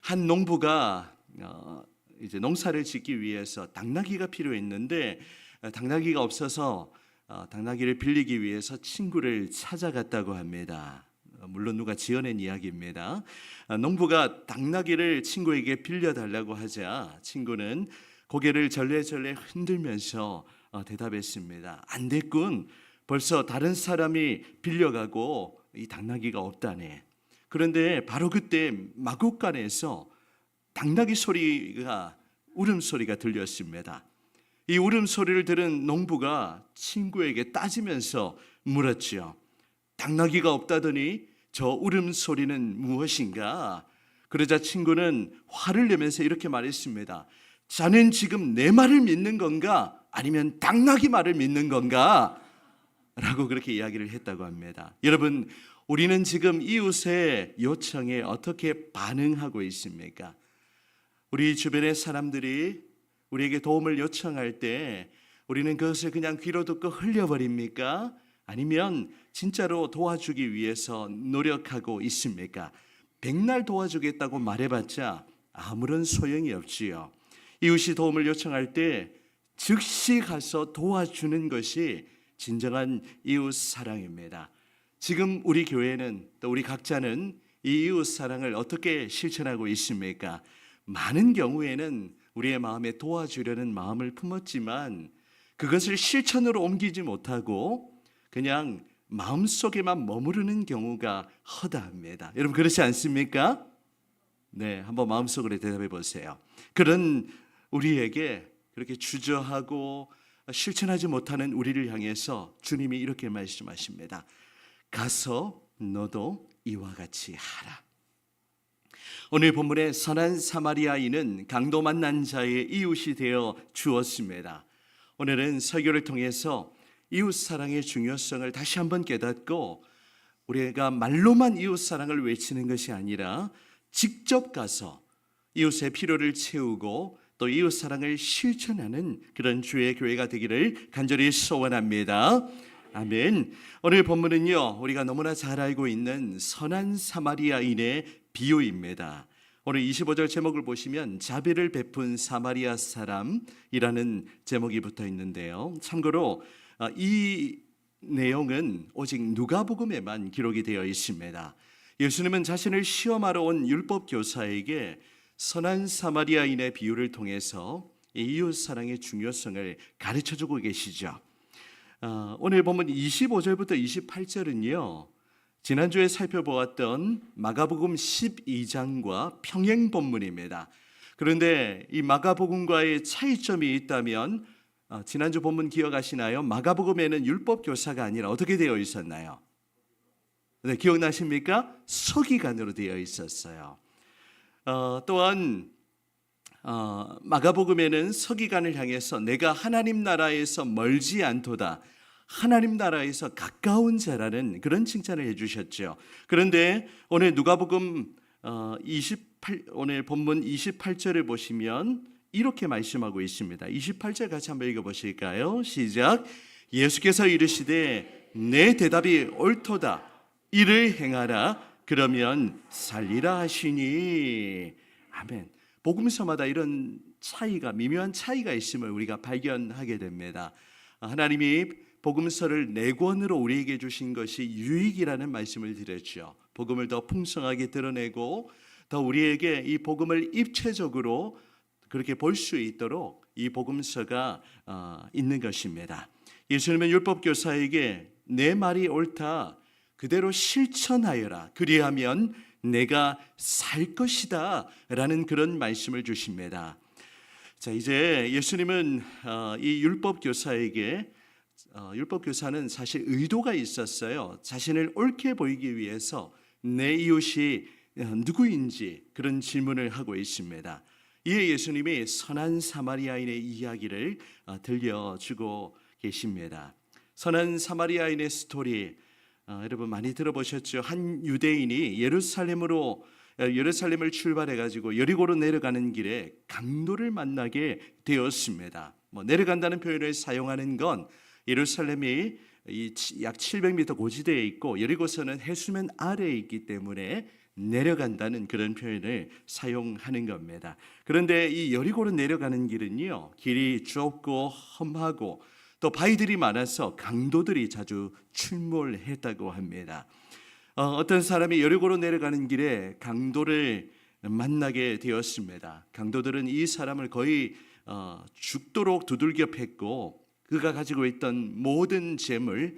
한 농부가 이제 농사를 짓기 위해서 당나귀가 필요했는데 당나귀가 없어서 당나귀를 빌리기 위해서 친구를 찾아갔다고 합니다. 물론 누가 지어낸 이야기입니다. 농부가 당나귀를 친구에게 빌려달라고 하자 친구는 고개를 절레절레 흔들면서 대답했습니다. 안 됐군. 벌써 다른 사람이 빌려가고 이 당나귀가 없다네. 그런데 바로 그때 마구간에서 당나귀 소리가 울음소리가 들렸습니다. 이 울음소리를 들은 농부가 친구에게 따지면서 물었지요. 당나귀가 없다더니 저 울음소리는 무엇인가? 그러자 친구는 화를 내면서 이렇게 말했습니다. 자넨 지금 내 말을 믿는 건가? 아니면 당나귀 말을 믿는 건가? 라고 그렇게 이야기를 했다고 합니다. 여러분, 우리는 지금 이웃의 요청에 어떻게 반응하고 있습니까? 우리 주변의 사람들이 우리에게 도움을 요청할 때 우리는 그것을 그냥 귀로 듣고 흘려버립니까? 아니면 진짜로 도와주기 위해서 노력하고 있습니까? 백날 도와주겠다고 말해봤자 아무런 소용이 없지요. 이웃이 도움을 요청할 때 즉시 가서 도와주는 것이 진정한 이웃 사랑입니다. 지금 우리 교회는 또 우리 각자는 이 이웃 사랑을 어떻게 실천하고 있습니까? 많은 경우에는 우리의 마음에 도와주려는 마음을 품었지만 그것을 실천으로 옮기지 못하고 그냥 마음속에만 머무르는 경우가 허다합니다. 여러분 그렇지 않습니까? 네, 한번 마음속으로 대답해 보세요. 그런 우리에게 그렇게 주저하고 실천하지 못하는 우리를 향해서 주님이 이렇게 말씀하십니다. 가서 너도 이와 같이 하라. 오늘 본문의 선한 사마리아인은 강도 만난 자의 이웃이 되어 주었습니다. 오늘은 설교를 통해서 이웃 사랑의 중요성을 다시 한번 깨닫고 우리가 말로만 이웃 사랑을 외치는 것이 아니라 직접 가서 이웃의 필요를 채우고 또 이웃 사랑을 실천하는 그런 주의 교회가 되기를 간절히 소원합니다. 아멘. 오늘 본문은요, 우리가 너무나 잘 알고 있는 선한 사마리아인의 비유입니다. 오늘 25절 제목을 보시면 자비를 베푼 사마리아 사람이라는 제목이 붙어 있는데요. 참고로 이 내용은 오직 누가복음에만 기록이 되어 있습니다. 예수님은 자신을 시험하러 온 율법 교사에게 선한 사마리아인의 비유를 통해서 이웃 사랑의 중요성을 가르쳐주고 계시죠. 오늘 보면 25절부터 28절은요, 지난주에 살펴보았던 마가복음 12장과 평행 본문입니다. 그런데 이 마가복음과의 차이점이 있다면 지난주 본문 기억하시나요? 마가복음에는 율법 교사가 아니라 어떻게 되어 있었나요? 네, 기억나십니까? 서기관으로 되어 있었어요. 또한 마가복음에는 서기관을 향해서 내가 하나님 나라에서 멀지 않도다, 하나님 나라에서 가까운 자라는 그런 칭찬을 해주셨죠. 그런데 오늘 누가복음 오늘 본문 28절을 보시면 이렇게 말씀하고 있습니다. 28절 같이 한번 읽어보실까요? 시작. 예수께서 이르시되 내 대답이 옳도다, 이를 행하라, 그러면 살리라 하시니. 아멘. 복음서마다 이런 차이가, 미묘한 차이가 있음을 우리가 발견하게 됩니다. 하나님이 복음서를 4권으로 우리에게 주신 것이 유익이라는 말씀을 드렸죠. 복음을 더 풍성하게 드러내고 더 우리에게 이 복음을 입체적으로 그렇게 볼 수 있도록 이 복음서가 있는 것입니다. 예수님은 율법교사에게 내 말이 옳다, 그대로 실천하여라, 그리하면 내가 살 것이다 라는 그런 말씀을 주십니다. 자, 이제 예수님은 이 율법교사에게 율법교사는 사실 의도가 있었어요. 자신을 옳게 보이기 위해서 내 이웃이 누구인지 그런 질문을 하고 있습니다. 이에 예수님이 선한 사마리아인의 이야기를 들려주고 계십니다. 선한 사마리아인의 스토리, 여러분 많이 들어보셨죠? 한 유대인이 예루살렘을 출발해 가지고 여리고로 내려가는 길에 강도를 만나게 되었습니다. 내려간다는 표현을 사용하는 건 예루살렘이 약 700m 고지대에 있고 여리고서는 해수면 아래에 있기 때문에 내려간다는 그런 표현을 사용하는 겁니다. 그런데 이 여리고로 내려가는 길은요, 길이 좁고 험하고 또 바위들이 많아서 강도들이 자주 출몰했다고 합니다. 어떤 사람이 여리고로 내려가는 길에 강도를 만나게 되었습니다. 강도들은 이 사람을 거의 죽도록 두들겨 팼고 그가 가지고 있던 모든 재물,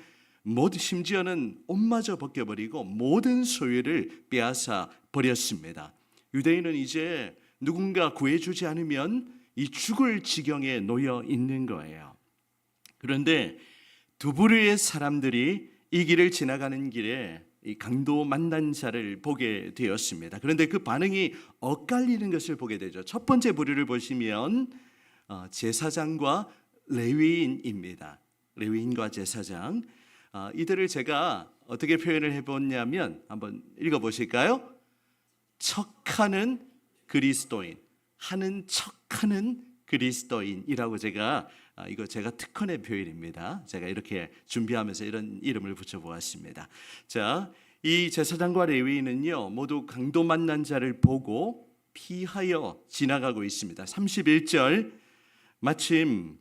심지어는 옷마저 벗겨버리고 모든 소유를 빼앗아 버렸습니다. 유대인은 이제 누군가 구해주지 않으면 이 죽을 지경에 놓여 있는 거예요. 그런데 두 부류의 사람들이 이 길을 지나가는 길에 이 강도 만난 자를 보게 되었습니다. 그런데 그 반응이 엇갈리는 것을 보게 되죠. 첫 번째 부류를 보시면 제사장과 레위인입니다. 레위인과 제사장, 이들을 제가 어떻게 표현을 해보냐면 한번 읽어보실까요? 척하는 그리스도인, 하는 척하는 그리스도인이라고 제가 이거 제가 특허낸 표현입니다. 제가 이렇게 준비하면서 이런 이름을 붙여보았습니다. 자, 이 제사장과 레위인은요 모두 강도 만난 자를 보고 피하여 지나가고 있습니다. 31절, 마침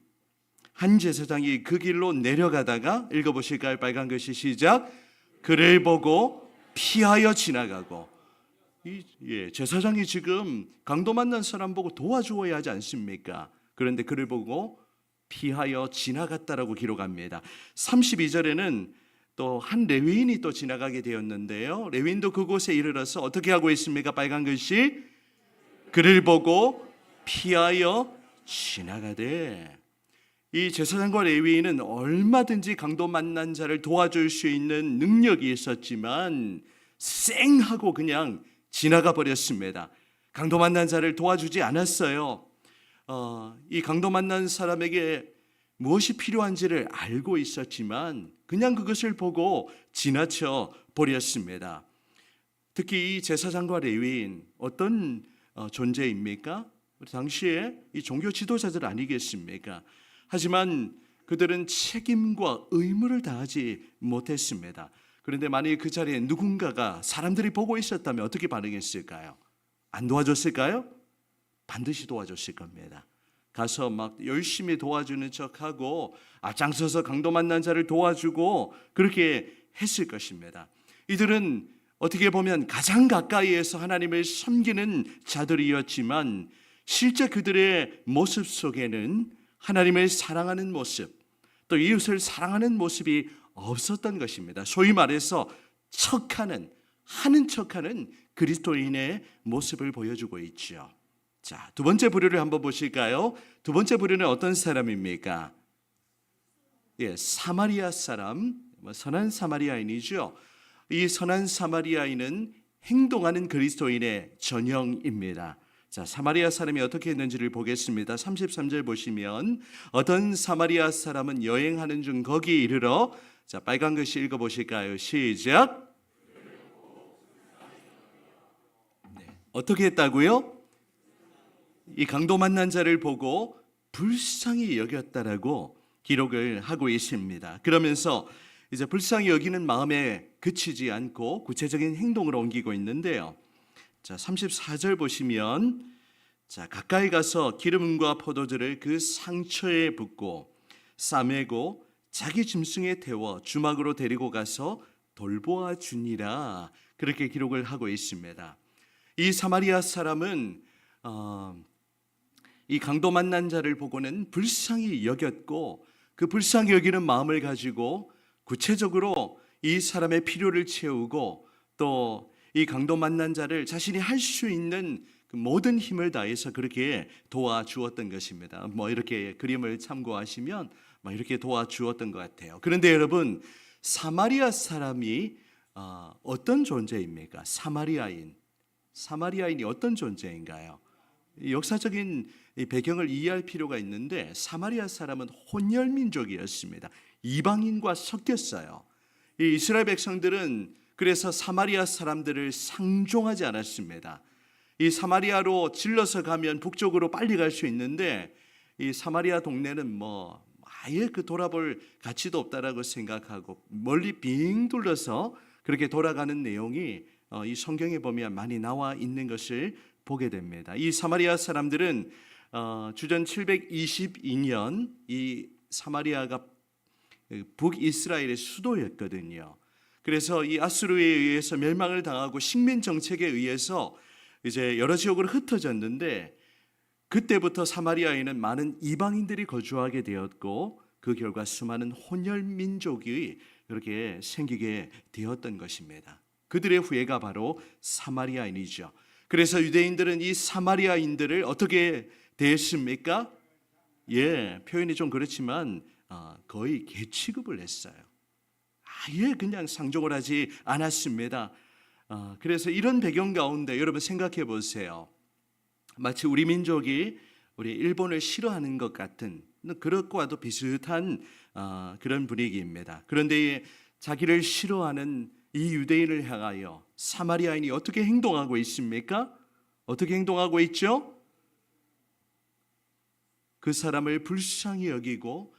한 제사장이 그 길로 내려가다가, 읽어보실까요? 빨간 글씨 시작. 그를 보고 피하여 지나가고. 제사장이 지금 강도 만난 사람 보고 도와주어야 하지 않습니까? 그런데 그를 보고 피하여 지나갔다라고 기록합니다. 32절에는 또 한 레위인이 또 지나가게 되었는데요, 레위인도 그곳에 이르러서 어떻게 하고 있습니까? 빨간 글씨, 그를 보고 피하여 지나가되. 이 제사장과 레위인은 얼마든지 강도 만난 자를 도와줄 수 있는 능력이 있었지만 쌩하고 그냥 지나가 버렸습니다. 강도 만난 자를 도와주지 않았어요. 이 강도 만난 사람에게 무엇이 필요한지를 알고 있었지만 그냥 그것을 보고 지나쳐 버렸습니다. 특히 이 제사장과 레위인, 어떤 존재입니까? 당시에 이 종교 지도자들 아니겠습니까? 하지만 그들은 책임과 의무를 다하지 못했습니다. 그런데 만약에 그 자리에 누군가가, 사람들이 보고 있었다면 어떻게 반응했을까요? 안 도와줬을까요? 반드시 도와줬을 겁니다. 가서 막 열심히 도와주는 척하고 앞장서서 강도 만난 자를 도와주고 그렇게 했을 것입니다. 이들은 어떻게 보면 가장 가까이에서 하나님을 섬기는 자들이었지만 실제 그들의 모습 속에는 하나님을 사랑하는 모습, 또 이웃을 사랑하는 모습이 없었던 것입니다. 소위 말해서 하는 척하는 그리스도인의 모습을 보여주고 있죠. 자, 두 번째 부류를 한번 보실까요? 두 번째 부류는 어떤 사람입니까? 사마리아 사람, 선한 사마리아인이죠. 이 선한 사마리아인은 행동하는 그리스도인의 전형입니다. 자, 사마리아 사람이 어떻게 했는지를 보겠습니다. 33절 보시면 어떤 사마리아 사람은 여행하는 중 거기 이르러, 자, 빨간 글씨 읽어보실까요? 시작. 어떻게 했다고요? 이 강도 만난 자를 보고 불쌍히 여겼다라고 기록을 하고 있습니다. 그러면서 이제 불쌍히 여기는 마음에 그치지 않고 구체적인 행동으로 옮기고 있는데요. 자, 34절 보시면, 자, 가까이 가서 기름과 포도주를 그 상처에 붓고 싸매고 자기 짐승에 태워 주막으로 데리고 가서 돌보아 주니라, 그렇게 기록을 하고 있습니다. 이 사마리아 사람은 이 강도 만난 자를 보고는 불쌍히 여겼고 그 불쌍히 여기는 마음을 가지고 구체적으로 이 사람의 필요를 채우고 또 이 강도 만난 자를 자신이 할 수 있는 그 모든 힘을 다해서 그렇게 도와주었던 것입니다. 이렇게 그림을 참고하시면 이렇게 도와주었던 것 같아요. 그런데 여러분, 사마리아 사람이 어떤 존재입니까? 사마리아인이 어떤 존재인가요? 역사적인 배경을 이해할 필요가 있는데, 사마리아 사람은 혼혈 민족이었습니다. 이방인과 섞였어요. 이 이스라엘 백성들은 그래서 사마리아 사람들을 상종하지 않았습니다. 이 사마리아로 질러서 가면 북쪽으로 빨리 갈 수 있는데 이 사마리아 동네는 아예 돌아볼 가치도 없다라고 생각하고 멀리 빙 둘러서 그렇게 돌아가는 내용이 이 성경에 보면 많이 나와 있는 것을 보게 됩니다. 이 사마리아 사람들은 주전 722년 이 사마리아가 북이스라엘의 수도였거든요. 그래서 이 아수르에 의해서 멸망을 당하고 식민 정책에 의해서 이제 여러 지역으로 흩어졌는데, 그때부터 사마리아에는 많은 이방인들이 거주하게 되었고 그 결과 수많은 혼혈 민족이 이렇게 생기게 되었던 것입니다. 그들의 후예가 바로 사마리아인이죠. 그래서 유대인들은 이 사마리아인들을 어떻게 대했습니까? 표현이 좀 그렇지만 거의 개 취급을 했어요. 아예 그냥 상종을 하지 않았습니다. 그래서 이런 배경 가운데 여러분 생각해 보세요. 마치 우리 민족이 우리 일본을 싫어하는 것 같은 그것과도 비슷한 그런 분위기입니다. 그런데 자기를 싫어하는 이 유대인을 향하여 사마리아인이 어떻게 행동하고 있습니까? 어떻게 행동하고 있죠? 그 사람을 불쌍히 여기고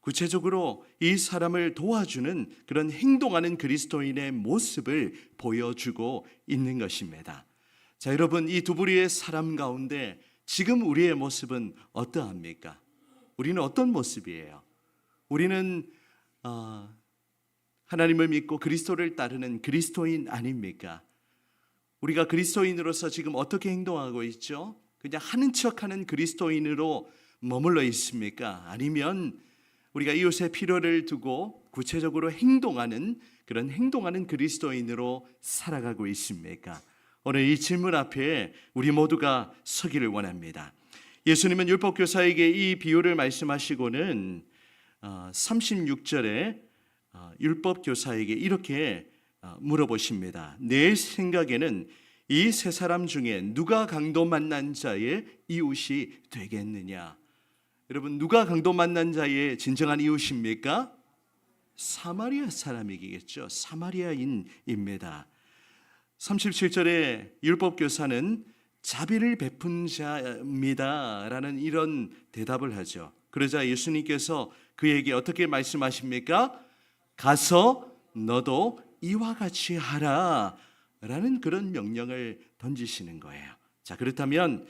구체적으로 이 사람을 도와주는 그런 행동하는 그리스도인의 모습을 보여주고 있는 것입니다. 자, 여러분, 이 두 부류의 사람 가운데 지금 우리의 모습은 어떠합니까? 우리는 어떤 모습이에요? 우리는 하나님을 믿고 그리스도를 따르는 그리스도인 아닙니까? 우리가 그리스도인으로서 지금 어떻게 행동하고 있죠? 그냥 하는 척하는 그리스도인으로 머물러 있습니까? 아니면 우리가 이웃의 필요를 두고 구체적으로 행동하는 그런 행동하는 그리스도인으로 살아가고 있습니까? 오늘 이 질문 앞에 우리 모두가 서기를 원합니다. 예수님은 율법교사에게 이 비유를 말씀하시고는 36절에 율법교사에게 이렇게 물어보십니다. 내 생각에는 이 세 사람 중에 누가 강도 만난 자의 이웃이 되겠느냐? 여러분, 누가 강도 만난 자의 진정한 이웃입니까? 사마리아 사람이겠죠. 사마리아인입니다. 37절에 율법교사는 자비를 베푼 자입니다 라는 이런 대답을 하죠. 그러자 예수님께서 그에게 어떻게 말씀하십니까? 가서 너도 이와 같이 하라 라는 그런 명령을 던지시는 거예요. 자, 그렇다면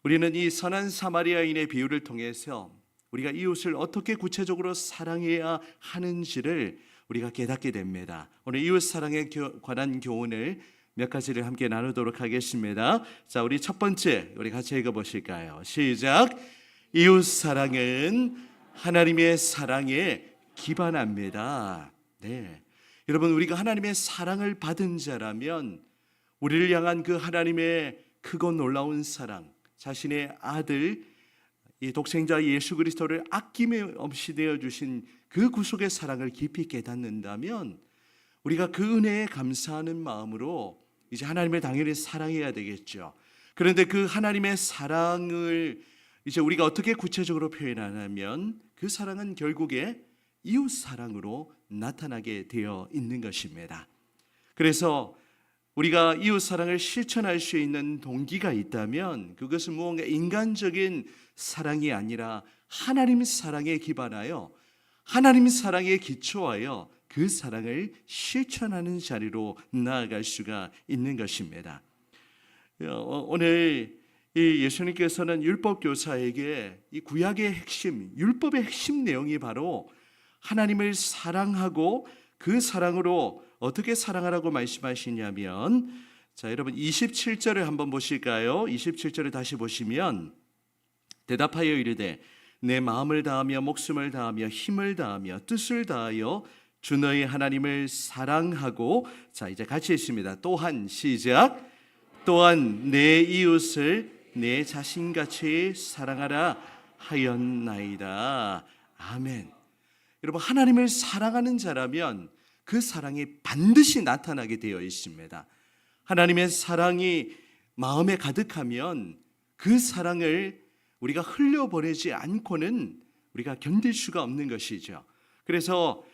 우리는 이 선한 사마리아인의 비유를 통해서 우리가 이웃을 어떻게 구체적으로 사랑해야 하는지를 우리가 깨닫게 됩니다. 오늘 이웃 사랑에 관한 교훈을 몇 가지를 함께 나누도록 하겠습니다. 자, 우리 첫 번째 우리 같이 읽어보실까요? 시작. 이웃 사랑은 하나님의 사랑에 기반합니다. 네, 여러분, 우리가 하나님의 사랑을 받은 자라면 우리를 향한 그 하나님의 크고 놀라운 사랑, 자신의 아들 이 독생자 예수 그리스도를 아낌없이 내어주신 그 구속의 사랑을 깊이 깨닫는다면 우리가 그 은혜에 감사하는 마음으로 이제 하나님을 당연히 사랑해야 되겠죠. 그런데 그 하나님의 사랑을 이제 우리가 어떻게 구체적으로 표현하냐면 그 사랑은 결국에 이웃 사랑으로 나타나게 되어 있는 것입니다. 그래서 우리가 이웃 사랑을 실천할 수 있는 동기가 있다면 그것은 무언가 인간적인 사랑이 아니라 하나님 사랑에 기반하여 하나님 사랑에 기초하여 그 사랑을 실천하는 자리로 나아갈 수가 있는 것입니다. 오늘 이 예수님께서는 율법교사에게 이 구약의 핵심, 율법의 핵심 내용이 바로 하나님을 사랑하고 그 사랑으로 어떻게 사랑하라고 말씀하시냐면, 자, 여러분 27절을 한번 보실까요? 27절을 다시 보시면 대답하여 이르되 내 마음을 다하며 목숨을 다하며 힘을 다하며 뜻을 다하여 주 너의 하나님을 사랑하고, 자, 이제 같이 있습니다. 또한 시작. 또한 내 이웃을 내 자신같이 사랑하라 하였나이다. 아멘. 여러분, 하나님을 사랑하는 자라면 그 사랑이 반드시 나타나게 되어 있습니다. 하나님의 사랑이 마음에 가득하면 그 사랑을 우리가 흘려보내지 않고는 우리가 견딜 수가 없는 것이죠. 그래서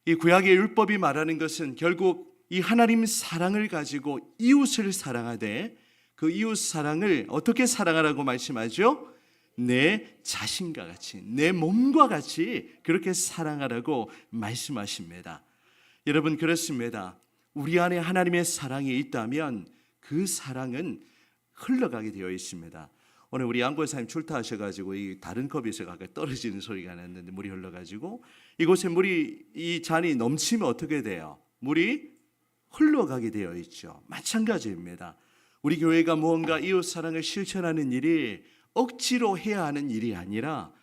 이 구약의 율법이 말하는 것은 결국 이 하나님 사랑을 가지고 이웃을 사랑하되 그 이웃 사랑을 어떻게 사랑하라고 말씀하죠? 내 자신과 같이, 내 몸과 같이 그렇게 사랑하라고 말씀하십니다. 여러분, 그렇습니다. 우리 안에 하나님의 사랑이 있다면 그 사랑은 흘러가게 되어 있습니다. 오늘 우리 양권사님 출타하셔가지고 이 다른 컵에서 가까이 떨어지는 소리가 났는데 물이 흘러가지고 이곳에 물이 이 잔이 넘치면 어떻게 돼요? 물이 흘러가게 되어 있죠. 마찬가지입니다. 우리 교회가 무언가 이웃 사랑을 실천하는 일이 억지로 해야 하는 일이 아니라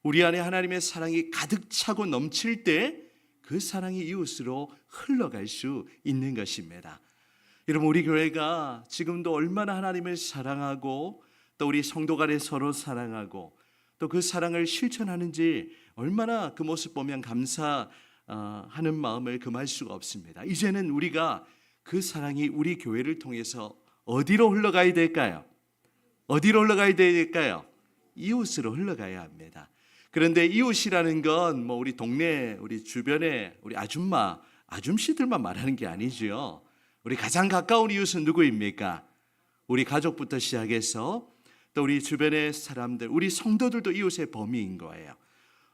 우리 안에 하나님의 사랑이 가득 차고 넘칠 때 그 사랑이 이웃으로 흘러갈 수 있는 것입니다. 여러분, 우리 교회가 지금도 얼마나 하나님을 사랑하고 또 우리 성도 간에 서로 사랑하고 또 그 사랑을 실천하는지 얼마나 그 모습 보면 감사하는 마음을 금할 수가 없습니다. 이제는 우리가 그 사랑이 우리 교회를 통해서 어디로 흘러가야 될까요? 어디로 흘러가야 될까요? 이웃으로 흘러가야 합니다. 그런데 이웃이라는 건 뭐 우리 동네, 우리 주변에 우리 아줌마, 아줌씨들만 말하는 게 아니죠. 우리 가장 가까운 이웃은 누구입니까? 우리 가족부터 시작해서 또 우리 주변의 사람들, 우리 성도들도 이웃의 범위인 거예요.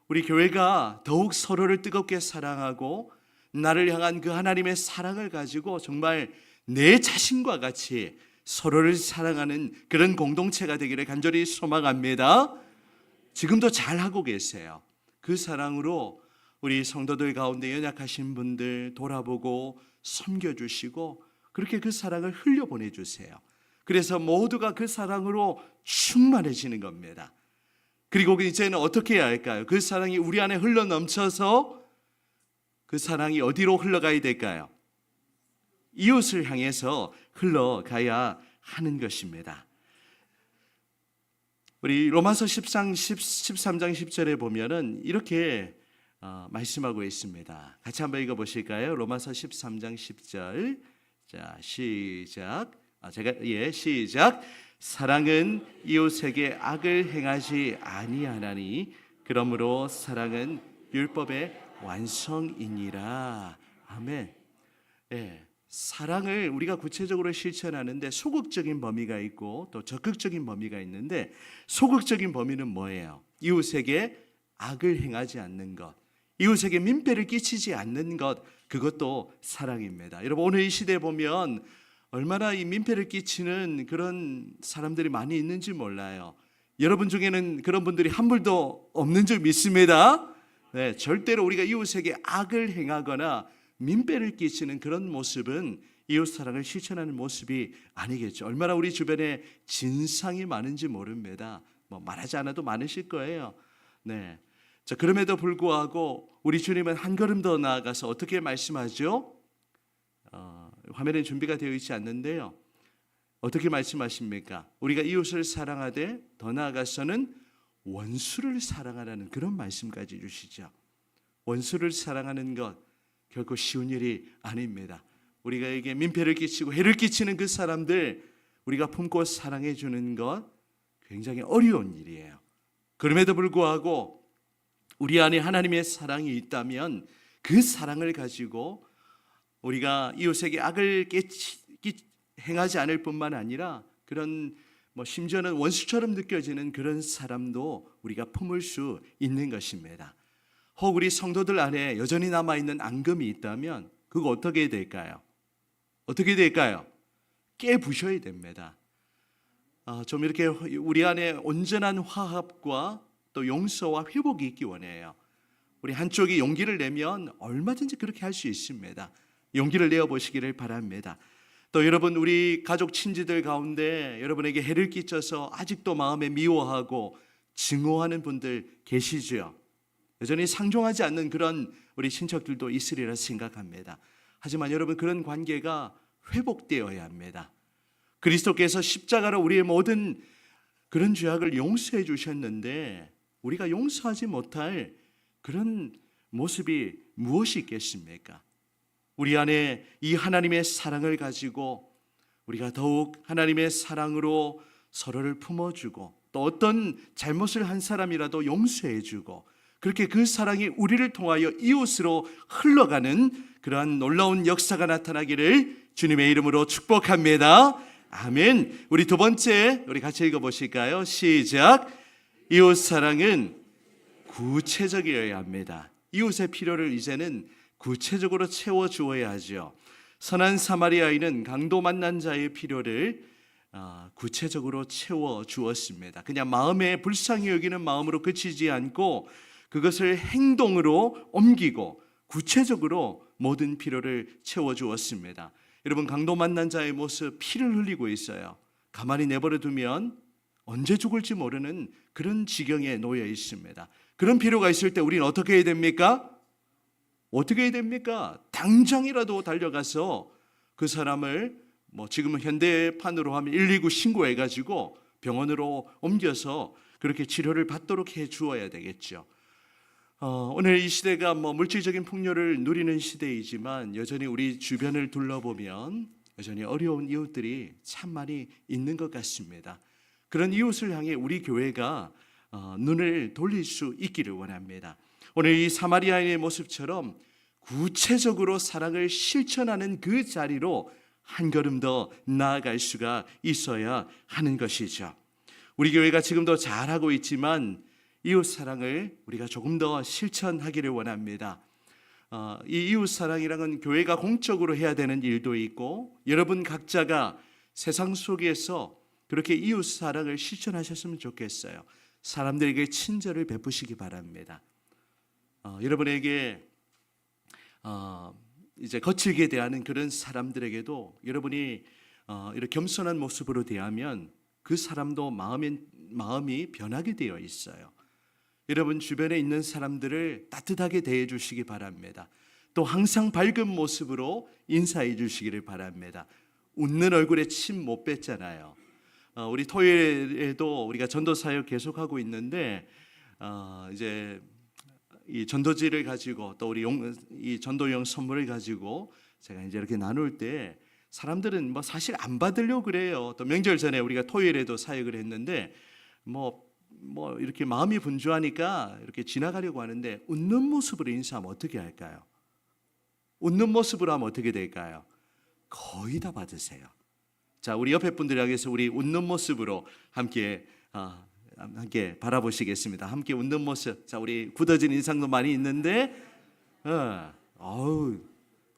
우리 교회가 더욱 서로를 뜨겁게 사랑하고 나를 향한 그 하나님의 사랑을 가지고 정말 내 자신과 같이 서로를 사랑하는 그런 공동체가 되기를 간절히 소망합니다. 지금도 잘하고 계세요. 그 사랑으로 우리 성도들 가운데 연약하신 분들 돌아보고 섬겨주시고 그렇게 그 사랑을 흘려보내주세요. 그래서 모두가 그 사랑으로 충만해지는 겁니다. 그리고 이제는 어떻게 해야 할까요? 그 사랑이 우리 안에 흘러넘쳐서 그 사랑이 어디로 흘러가야 될까요? 이웃을 향해서 흘러가야 하는 것입니다. 우리 로마서 13장 10절에 보면은 이렇게 말씀하고 있습니다. 같이 한번 읽어보실까요? 로마서 13장 10절. 자, 시작. 시작. 사랑은 이웃에게 악을 행하지 아니하나니 그러므로 사랑은 율법의 완성이니라. 아멘. 사랑을 우리가 구체적으로 실천하는데 소극적인 범위가 있고 또 적극적인 범위가 있는데 소극적인 범위는 뭐예요? 이웃에게 악을 행하지 않는 것, 이웃에게 민폐를 끼치지 않는 것, 그것도 사랑입니다. 여러분, 오늘 이 시대에 보면 얼마나 이 민폐를 끼치는 그런 사람들이 많이 있는지 몰라요. 여러분 중에는 그런 분들이 한 분도 없는 줄 믿습니다. 절대로 우리가 이웃에게 악을 행하거나 민폐를 끼치는 그런 모습은 이웃 사랑을 실천하는 모습이 아니겠죠. 얼마나 우리 주변에 진상이 많은지 모릅니다. 말하지 않아도 많으실 거예요. 자, 그럼에도 불구하고 우리 주님은 한 걸음 더 나아가서 어떻게 말씀하죠? 화면에 준비가 되어 있지 않는데요. 어떻게 말씀하십니까? 우리가 이웃을 사랑하되 더 나아가서는 원수를 사랑하라는 그런 말씀까지 주시죠. 원수를 사랑하는 것 결코 쉬운 일이 아닙니다. 우리가에게 민폐를 끼치고 해를 끼치는 그 사람들 우리가 품고 사랑해 주는 것 굉장히 어려운 일이에요. 그럼에도 불구하고 우리 안에 하나님의 사랑이 있다면 그 사랑을 가지고 우리가 이웃에게 악을 행하지 않을 뿐만 아니라 그런 심지어는 원수처럼 느껴지는 그런 사람도 우리가 품을 수 있는 것입니다. 혹 우리 성도들 안에 여전히 남아있는 앙금이 있다면 그거 어떻게 될까요? 어떻게 될까요? 깨부셔야 됩니다. 좀 이렇게 우리 안에 온전한 화합과 또 용서와 회복이 있기 원해요. 우리 한쪽이 용기를 내면 얼마든지 그렇게 할 수 있습니다. 용기를 내어보시기를 바랍니다. 또 여러분, 우리 가족 친지들 가운데 여러분에게 해를 끼쳐서 아직도 마음에 미워하고 증오하는 분들 계시죠? 여전히 상종하지 않는 그런 우리 친척들도 있으리라 생각합니다. 하지만 여러분, 그런 관계가 회복되어야 합니다. 그리스도께서 십자가로 우리의 모든 그런 죄악을 용서해 주셨는데 우리가 용서하지 못할 그런 모습이 무엇이 있겠습니까? 우리 안에 이 하나님의 사랑을 가지고 우리가 더욱 하나님의 사랑으로 서로를 품어주고 또 어떤 잘못을 한 사람이라도 용서해주고 그렇게 그 사랑이 우리를 통하여 이웃으로 흘러가는 그러한 놀라운 역사가 나타나기를 주님의 이름으로 축복합니다. 아멘. 우리 두 번째, 우리 같이 읽어보실까요? 시작. 이웃 사랑은 구체적이어야 합니다. 이웃의 필요를 이제는 구체적으로 채워주어야 하죠. 선한 사마리아인은 강도 만난 자의 필요를 구체적으로 채워 주었습니다. 그냥 마음에 불쌍히 여기는 마음으로 그치지 않고 그것을 행동으로 옮기고 구체적으로 모든 필요를 채워 주었습니다. 여러분, 강도 만난 자의 모습, 피를 흘리고 있어요. 가만히 내버려 두면 언제 죽을지 모르는 그런 지경에 놓여 있습니다. 그런 필요가 있을 때 우리는 어떻게 해야 됩니까? 어떻게 해야 됩니까? 당장이라도 달려가서 그 사람을 지금은 현대판으로 하면 119 신고해가지고 병원으로 옮겨서 그렇게 치료를 받도록 해 주어야 되겠죠. 오늘 이 시대가 물질적인 풍요를 누리는 시대이지만 여전히 우리 주변을 둘러보면 여전히 어려운 이웃들이 참 많이 있는 것 같습니다. 그런 이웃을 향해 우리 교회가 눈을 돌릴 수 있기를 원합니다. 오늘 이 사마리아인의 모습처럼 구체적으로 사랑을 실천하는 그 자리로 한 걸음 더 나아갈 수가 있어야 하는 것이죠. 우리 교회가 지금도 잘하고 있지만 이웃 사랑을 우리가 조금 더 실천하기를 원합니다. 이 이웃 사랑이랑은 교회가 공적으로 해야 되는 일도 있고 여러분 각자가 세상 속에서 그렇게 이웃 사랑을 실천하셨으면 좋겠어요. 사람들에게 친절을 베푸시기 바랍니다. 여러분에게 이제 거칠게 대하는 그런 사람들에게도 여러분이 이렇게 겸손한 모습으로 대하면 그 사람도 마음이 변하게 되어 있어요. 여러분 주변에 있는 사람들을 따뜻하게 대해 주시기 바랍니다. 또 항상 밝은 모습으로 인사해 주시기를 바랍니다. 웃는 얼굴에 침 못 뱉잖아요. 우리 토요일에도 우리가 전도 사역 계속하고 있는데 이제 이 전도지를 가지고 또 우리 이 전도용 선물을 가지고 제가 이제 이렇게 나눌 때 사람들은 사실 안 받으려고 그래요. 또 명절 전에 우리가 토요일에도 사역을 했는데 이렇게 마음이 분주하니까 이렇게 지나가려고 하는데 웃는 모습으로 인사하면 어떻게 할까요? 웃는 모습으로 하면 어떻게 될까요? 거의 다 받으세요. 자, 우리 옆에 분들에게 해서 우리 웃는 모습으로 함께 바라보시겠습니다. 함께 웃는 모습. 자, 우리 굳어진 인상도 많이 있는데,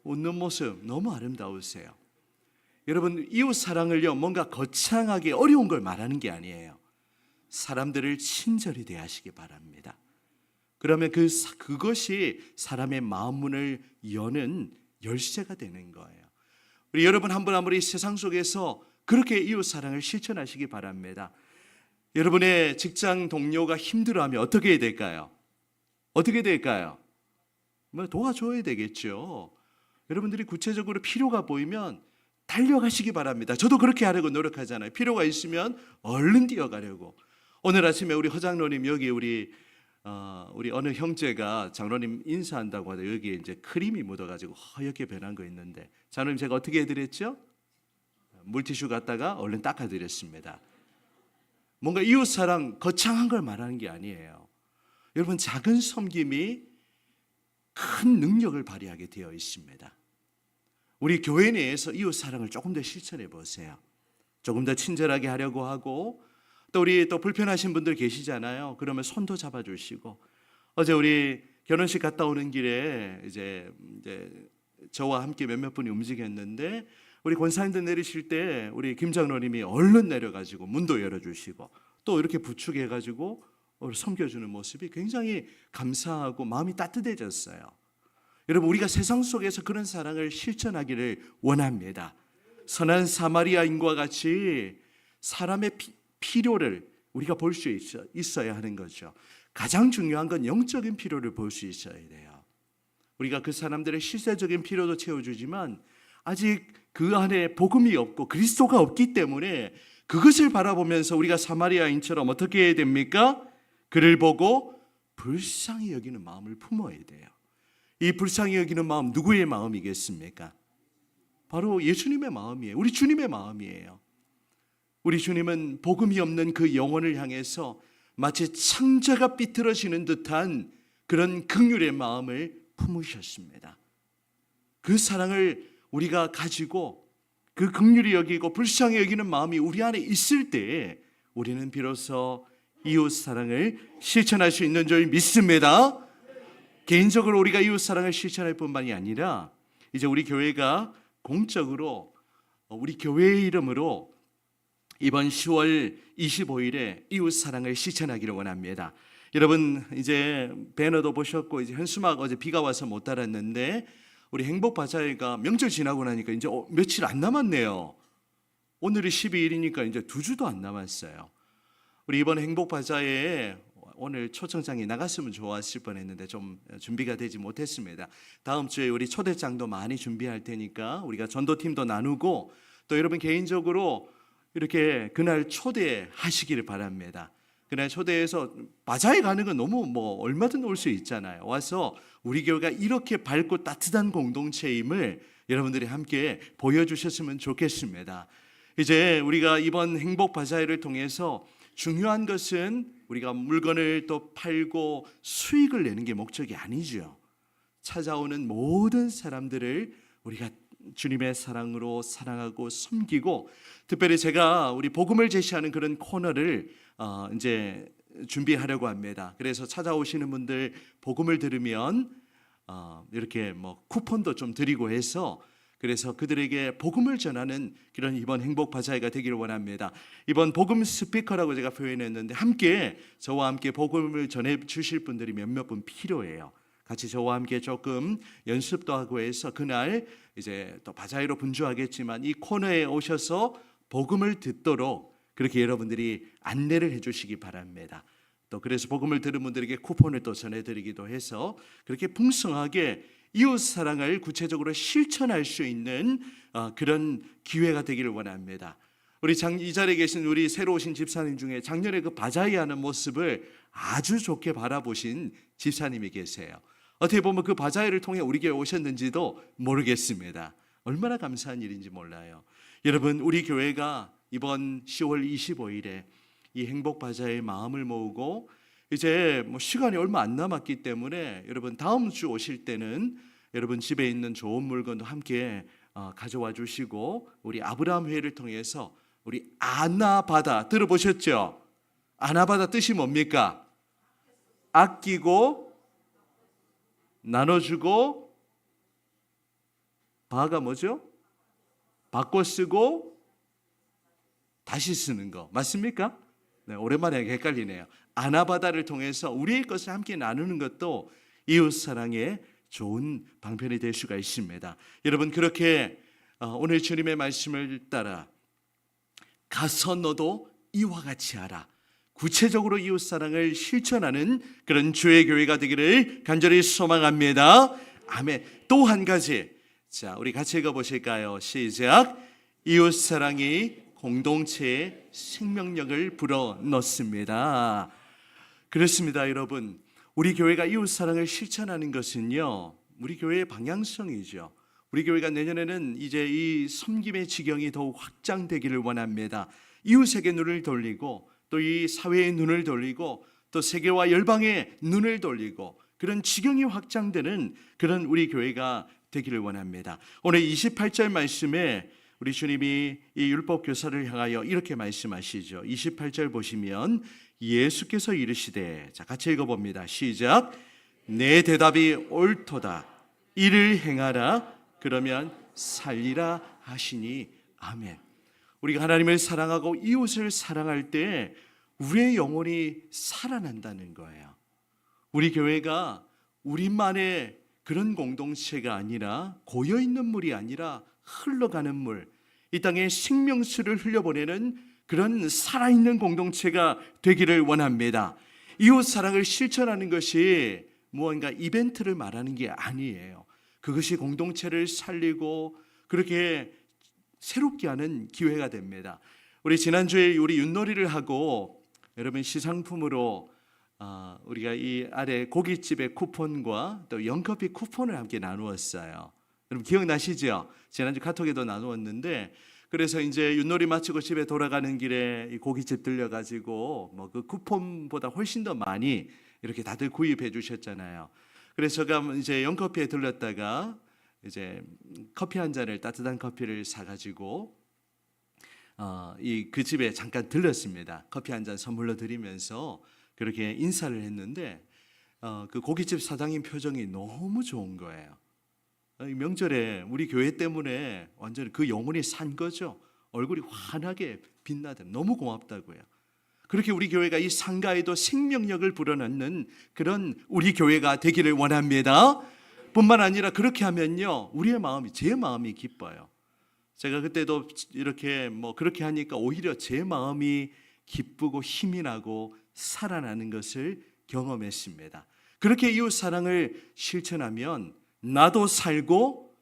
웃는 모습 너무 아름다우세요. 여러분, 이웃 사랑을요, 뭔가 거창하게 어려운 걸 말하는 게 아니에요. 사람들을 친절히 대하시기 바랍니다. 그러면 그것이 사람의 마음 문을 여는 열쇠가 되는 거예요. 우리 여러분 한 분 한 분이 세상 속에서 그렇게 이웃 사랑을 실천하시기 바랍니다. 여러분의 직장 동료가 힘들어하면 어떻게 해야 될까요? 어떻게 될까요? 도와줘야 되겠죠. 여러분들이 구체적으로 필요가 보이면 달려가시기 바랍니다. 저도 그렇게 하려고 노력하잖아요. 필요가 있으면 얼른 뛰어가려고. 오늘 아침에 우리 허장로님 여기 우리 어느 형제가 장로님 인사한다고 하다 여기에 이제 크림이 묻어가지고 허옇게 변한 거 있는데 장로님 제가 어떻게 해드렸죠? 물티슈 갖다가 얼른 닦아드렸습니다. 뭔가 이웃사랑 거창한 걸 말하는 게 아니에요. 여러분 작은 섬김이 큰 능력을 발휘하게 되어 있습니다. 우리 교회 내에서 이웃사랑을 조금 더 실천해 보세요. 조금 더 친절하게 하려고 하고 또 우리 또 불편하신 분들 계시잖아요. 그러면 손도 잡아주시고 어제 우리 결혼식 갔다 오는 길에 이제 저와 함께 몇몇 분이 움직였는데 우리 권사님들 내리실 때 우리 김 장로님이 얼른 내려가지고 문도 열어주시고 또 이렇게 부축해가지고 섬겨주는 모습이 굉장히 감사하고 마음이 따뜻해졌어요. 여러분 우리가 세상 속에서 그런 사랑을 실천하기를 원합니다. 선한 사마리아인과 같이 사람의 필요를 우리가 볼 수 있어야 하는 거죠. 가장 중요한 건 영적인 필요를 볼 수 있어야 돼요. 우리가 그 사람들의 실제적인 필요도 채워주지만 아직 그 안에 복음이 없고 그리스도가 없기 때문에 그것을 바라보면서 우리가 사마리아인처럼 어떻게 해야 됩니까? 그를 보고 불쌍히 여기는 마음을 품어야 돼요. 이 불쌍히 여기는 마음 누구의 마음이겠습니까? 바로 예수님의 마음이에요. 우리 주님의 마음이에요. 우리 주님은 복음이 없는 그 영혼을 향해서 마치 창자가 삐뚤어지는 듯한 그런 긍휼의 마음을 품으셨습니다. 그 사랑을 우리가 가지고 그 긍휼히 여기고 불쌍히 여기는 마음이 우리 안에 있을 때 우리는 비로소 이웃 사랑을 실천할 수 있는 줄 믿습니다. 개인적으로 우리가 이웃 사랑을 실천할 뿐만이 아니라 이제 우리 교회가 공적으로 우리 교회의 이름으로 이번 10월 25일에 이웃 사랑을 실천하기를 원합니다. 여러분 이제 배너도 보셨고 이제 현수막 어제 비가 와서 못 달았는데 우리 행복바자회가 명절 지나고 나니까 이제 며칠 안 남았네요. 오늘이 12일이니까 이제 2주도 안 남았어요. 우리 이번 행복바자회에 오늘 초청장이 나갔으면 좋았을 뻔했는데 좀 준비가 되지 못했습니다. 다음 주에 우리 초대장도 많이 준비할 테니까 우리가 전도팀도 나누고 또 여러분 개인적으로 이렇게 그날 초대하시기를 바랍니다. 그날 초대해서 바자회 가는 건 너무 얼마든 올 수 있잖아요. 와서 우리 교회가 이렇게 밝고 따뜻한 공동체임을 여러분들이 함께 보여주셨으면 좋겠습니다. 이제 우리가 이번 행복 바자회를 통해서 중요한 것은 우리가 물건을 또 팔고 수익을 내는 게 목적이 아니죠. 찾아오는 모든 사람들을 우리가 주님의 사랑으로 사랑하고 섬기고, 특별히 제가 우리 복음을 제시하는 그런 코너를 이제 준비하려고 합니다. 그래서 찾아오시는 분들 복음을 들으면 이렇게 쿠폰도 좀 드리고 해서 그래서 그들에게 복음을 전하는 그런 이번 행복 바자회가 되기를 원합니다. 이번 복음 스피커라고 제가 표현했는데 함께 저와 함께 복음을 전해 주실 분들이 몇몇 분 필요해요. 같이 저와 함께 조금 연습도 하고 해서 그날 이제 또 바자회로 분주하겠지만 이 코너에 오셔서 복음을 듣도록 그렇게 여러분들이 안내를 해주시기 바랍니다. 또 그래서 복음을 들은 분들에게 쿠폰을 또 전해드리기도 해서 그렇게 풍성하게 이웃 사랑을 구체적으로 실천할 수 있는 그런 기회가 되기를 원합니다. 우리 이 자리에 계신 우리 새로 오신 집사님 중에 작년에 그 바자회 하는 모습을 아주 좋게 바라보신 집사님이 계세요. 어떻게 보면 그 바자회를 통해 우리 교회 오셨는지도 모르겠습니다. 얼마나 감사한 일인지 몰라요. 여러분 우리 교회가 이번 10월 25일에 이 행복 바자회의 마음을 모으고 이제 시간이 얼마 안 남았기 때문에 여러분 다음 주 오실 때는 여러분 집에 있는 좋은 물건도 함께 가져와 주시고 우리 아브라함 회를 통해서 우리 아나바다 들어보셨죠? 아나바다 뜻이 뭡니까? 아끼고 나눠주고 바가 뭐죠? 바꿔 쓰고 다시 쓰는 거 맞습니까? 네, 오랜만에 헷갈리네요. 아나바다를 통해서 우리의 것을 함께 나누는 것도 이웃사랑의 좋은 방편이 될 수가 있습니다. 여러분 그렇게 오늘 주님의 말씀을 따라 가서 너도 이와 같이 하라. 구체적으로 이웃사랑을 실천하는 그런 주의 교회가 되기를 간절히 소망합니다. 아멘. 또 한 가지, 자 우리 같이 읽어보실까요? 시작. 이웃사랑이 공동체의 생명력을 불어넣습니다. 그렇습니다. 여러분 우리 교회가 이웃사랑을 실천하는 것은요 우리 교회의 방향성이죠. 우리 교회가 내년에는 이제 이 섬김의 지경이 더욱 확장되기를 원합니다. 이웃에게 눈을 돌리고 또 이 사회의 눈을 돌리고 또 세계와 열방의 눈을 돌리고 그런 지경이 확장되는 그런 우리 교회가 되기를 원합니다. 오늘 28절 말씀에 우리 주님이 이 율법 교사를 향하여 이렇게 말씀하시죠. 28절 보시면 예수께서 이르시되, 자 같이 읽어봅니다. 시작. 내 대답이 옳도다. 이를 행하라. 그러면 살리라 하시니. 아멘. 우리가 하나님을 사랑하고 이웃을 사랑할 때 우리의 영혼이 살아난다는 거예요. 우리 교회가 우리만의 그런 공동체가 아니라 고여있는 물이 아니라 흘러가는 물, 이 땅에 생명수를 흘려보내는 그런 살아있는 공동체가 되기를 원합니다. 이웃 사랑을 실천하는 것이 무언가 이벤트를 말하는 게 아니에요. 그것이 공동체를 살리고 그렇게 새롭게 하는 기회가 됩니다. 우리 지난주에 우리 윷놀이를 하고 여러분 시상품으로 우리가 이 아래 고깃집의 쿠폰과 또 영커피 쿠폰을 함께 나누었어요. 여러분 기억나시죠? 지난주 카톡에도 나누었는데 그래서 이제 윷놀이 마치고 집에 돌아가는 길에 이 고깃집 들려가지고 그 쿠폰보다 훨씬 더 많이 이렇게 다들 구입해 주셨잖아요. 그래서 제가 이제 영커피에 들렀다가 이제 커피 한 잔을 따뜻한 커피를 사가지고 그 집에 잠깐 들렀습니다. 커피 한 잔 선물로 드리면서 그렇게 인사를 했는데 그 고깃집 사장님 표정이 너무 좋은 거예요. 이 명절에 우리 교회 때문에 완전히 그 영혼이 산 거죠. 얼굴이 환하게 빛나다. 너무 고맙다고요. 그렇게 우리 교회가 이 상가에도 생명력을 불어넣는 그런 우리 교회가 되기를 원합니다. 뿐만 아니라 그렇게 하면요, 우리의 마음이, 제 마음이 기뻐요. 제가 그때도 이렇게 그렇게 하니까 오히려 제 마음이 기쁘고 힘이 나고 살아나는 것을 경험했습니다. 그렇게 이웃 사랑을 실천하면 나도 살고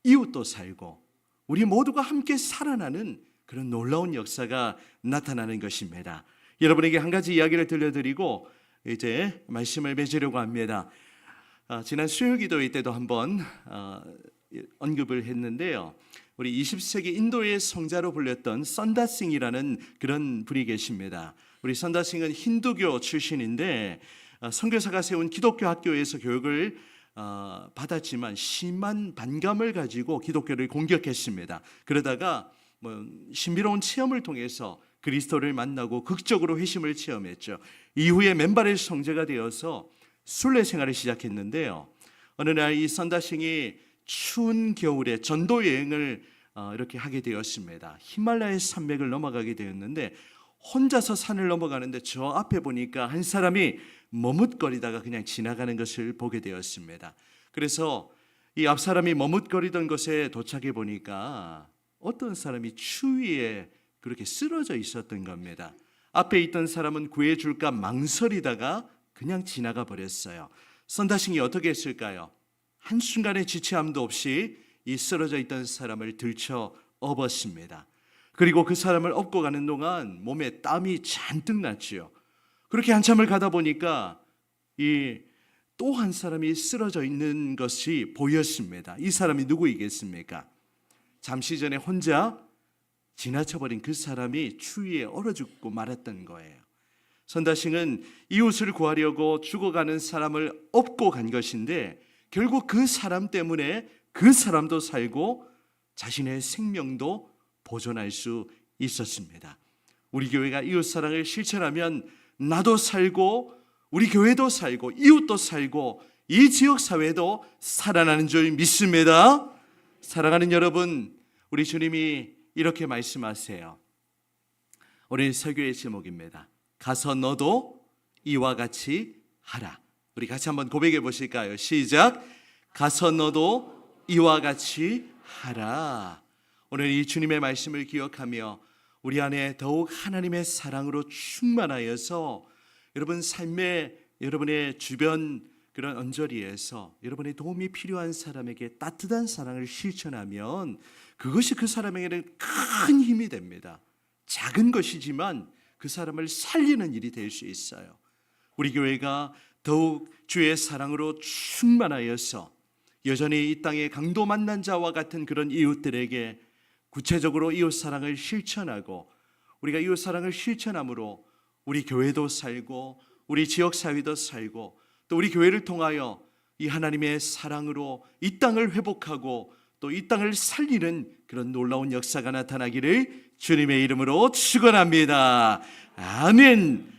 이웃도 살고 우리 모두가 함께 살아나는 그런 놀라운 역사가 나타나는 것입니다. 여러분에게 한 가지 이야기를 들려드리고 이제 말씀을 맺으려고 합니다. 지난 수요기도회 때도 한번 언급을 했는데요. 우리 20세기 인도의 성자로 불렸던 선다싱이라는 그런 분이 계십니다. 우리 선다싱은 힌두교 출신인데 선교사가 세운 기독교 학교에서 교육을 받았지만 심한 반감을 가지고 기독교를 공격했습니다. 그러다가 신비로운 체험을 통해서 그리스도를 만나고 극적으로 회심을 체험했죠. 이후에 맨발의 성자가 되어서 순례 생활을 시작했는데요. 어느 날 이 선다싱이 추운 겨울에 전도 여행을 이렇게 하게 되었습니다. 히말라야 산맥을 넘어가게 되었는데 혼자서 산을 넘어가는데 저 앞에 보니까 한 사람이 머뭇거리다가 그냥 지나가는 것을 보게 되었습니다. 그래서 이 앞 사람이 머뭇거리던 곳에 도착해 보니까 어떤 사람이 추위에 그렇게 쓰러져 있었던 겁니다. 앞에 있던 사람은 구해줄까 망설이다가 그냥 지나가 버렸어요. 선다싱이 어떻게 했을까요? 한순간의 지체함도 없이 이 쓰러져 있던 사람을 들쳐 업었습니다. 그리고 그 사람을 업고 가는 동안 몸에 땀이 잔뜩 났지요. 그렇게 한참을 가다 보니까 이 또 한 사람이 쓰러져 있는 것이 보였습니다. 이 사람이 누구이겠습니까? 잠시 전에 혼자 지나쳐버린 그 사람이 추위에 얼어 죽고 말았던 거예요. 선다싱은 이웃을 구하려고 죽어가는 사람을 업고 간 것인데 결국 그 사람 때문에 그 사람도 살고 자신의 생명도 보존할 수 있었습니다. 우리 교회가 이웃사랑을 실천하면 나도 살고 우리 교회도 살고 이웃도 살고 이 지역사회도 살아나는 줄 믿습니다. 사랑하는 여러분, 우리 주님이 이렇게 말씀하세요. 오늘 설교의 제목입니다. 가서 너도 이와 같이 하라. 우리 같이 한번 고백해 보실까요? 시작. 가서 너도 이와 같이 하라. 오늘 이 주님의 말씀을 기억하며 우리 안에 더욱 하나님의 사랑으로 충만하여서 여러분 삶의 여러분의 주변 그런 언저리에서 여러분의 도움이 필요한 사람에게 따뜻한 사랑을 실천하면 그것이 그 사람에게는 큰 힘이 됩니다. 작은 것이지만 그 사람을 살리는 일이 될 수 있어요. 우리 교회가 더욱 주의 사랑으로 충만하여서 여전히 이 땅에 강도 만난 자와 같은 그런 이웃들에게 구체적으로 이웃 사랑을 실천하고 우리가 이웃 사랑을 실천함으로 우리 교회도 살고 우리 지역 사회도 살고 또 우리 교회를 통하여 이 하나님의 사랑으로 이 땅을 회복하고 또 이 땅을 살리는 그런 놀라운 역사가 나타나기를 주님의 이름으로 축원합니다. 아멘.